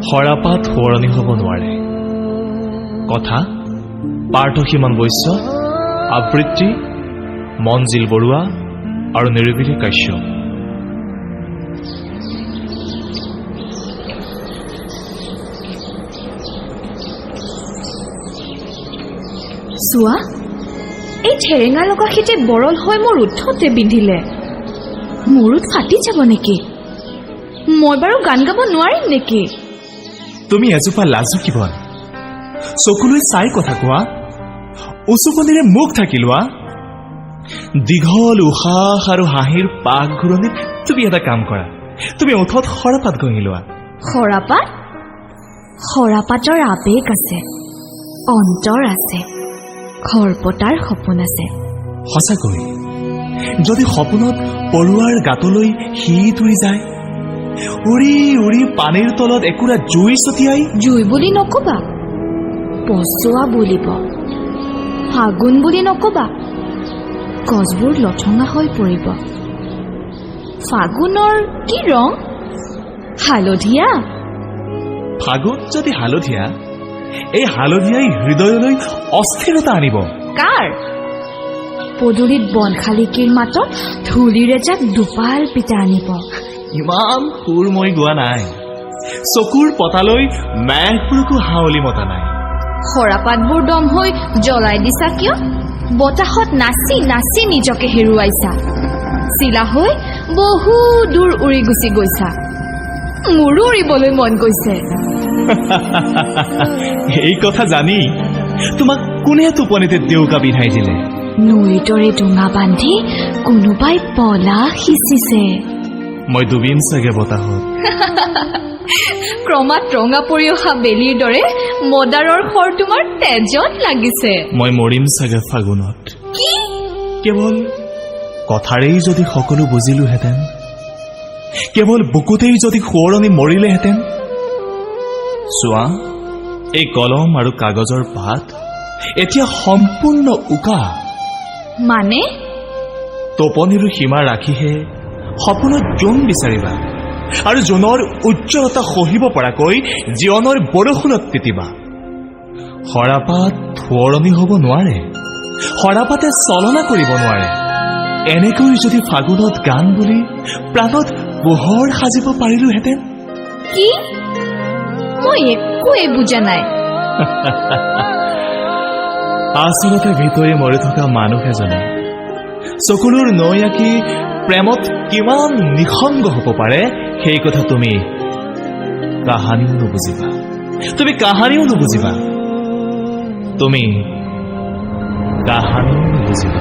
সৰাপাত সোঁৱৰণি হ'ব নোৱাৰে। কথা পাৰ্থসীমন বৈশ্য, আবৃত্তি মনজিল বৰুৱা আৰু নিৰিবিলি কাশ্যপ। চোৱা, এই ঠেৰেঙা লগা খেতে বৰল হৈ মোৰ উঠতে বিন্ধিলে। মূৰত ফাটি যাব নেকি? মই বাৰু গান গাব নোৱাৰিম নেকি? তুমি এজোপা লাজুকী বন, চকুলৈ চাই কথা কোৱা, উচুকনিৰে মুখ ঢাকি লোৱা। দীঘল উশাহ আৰু হাঁহিৰ পাক ঘূৰণিত তুমি এটা কাম কৰা, তুমি ওঠত সৰাপাত ঘঁহি লোৱা। সৰাপাত? সৰাপাতৰ আবেগ আছে, অন্তৰ আছে, ঘৰ পতাৰ সপোন আছে। সঁচাকৈ, যদি সপোনত পৰুৱাৰ গাতলৈ শীত উৰি যায়, উৰি উৰি পানীৰ তলত একুৰা জুই ছটিয়াই। জুই বুলি নকবা, পচোৱা বুলিব। ফাগুন বুলি নকবা, গছবোৰ লঠঙা হৈ পৰিব। ফাগুনৰ কি ৰং? হালধীয়া। ফাগুন যদি হালধীয়া, এই হালধীয়াই হৃদয়লৈ অস্থিৰতা আনিব। কাৰ? পদূলিত বনশালিকীৰ মাতত ধূলিৰে যাক দুপাল পিতা আনিব। ইমান সুৰ মই গোৱা নাই, চকুৰ পতালৈ মেঘবোৰকো হাঁৱলি মতা নাই। সৰাপাতবোৰ দম হৈ জ্বলাই দিছা কিয়? বতাহত নাচি নাচি নিজকে হেৰুৱাইছা। চিলা হৈ বহু দূৰ উৰি গুচি গৈছা। মোৰো উৰিবলৈ মন গৈছে। এই কথা জানি তোমাক কোনে টোপনিতে দেউকা পিন্ধাই দিলে? নৈৰ দৰে ডোঙা বান্ধি কোনোবাই পলা সিঁচিছে। মই ডুবিম চাগে বতাহত। ক্ৰমাৎ ৰঙা পৰি অহা বেলিৰ দৰে মদাৰৰ খৰ তোমাৰ তেজত লাগিছে। মই মৰিম চাগে ফাগুনত। কি? কেৱল কথাৰেই যদি সকলো বুজিলোহেঁতেন, কেৱল বুকুতেই যদি সোঁৱৰণি মৰিলেহেঁতেন। চোৱা, এই কলম আৰু কাগজৰ পাত এতিয়া সম্পূৰ্ণ উকা। মানে? টোপনিৰো সীমা ৰাখিহে সপোনত জোন বিচাৰিবা, আৰু জোনৰ উজ্জ্বলতা সহিব পৰাকৈ জীৱনৰ বৰষুণত তিতিবা। সৰাপাত সোঁৱৰণি হ'ব নোৱাৰে, সৰাপাতে চলনা কৰিব নোৱাৰে। এনেকৈ যদি ফাগুনত গান বুলি প্ৰাণত পোহৰ সাজিব পাৰিলোহেঁতেন। কি? মই একোৱে বুজা নাই। আচলতে ভিতৰি মৰি থকা মানুহ এজনে চকুলোৰ নৈ আঁকি প্ৰেমত কিমান নিসংগ হ'ব পাৰে, সেই কথা তুমি কাহানিও নুবুজিবা। তুমি কাহানিও নুবুজিবা। তুমি কাহানিও নুবুজিবা।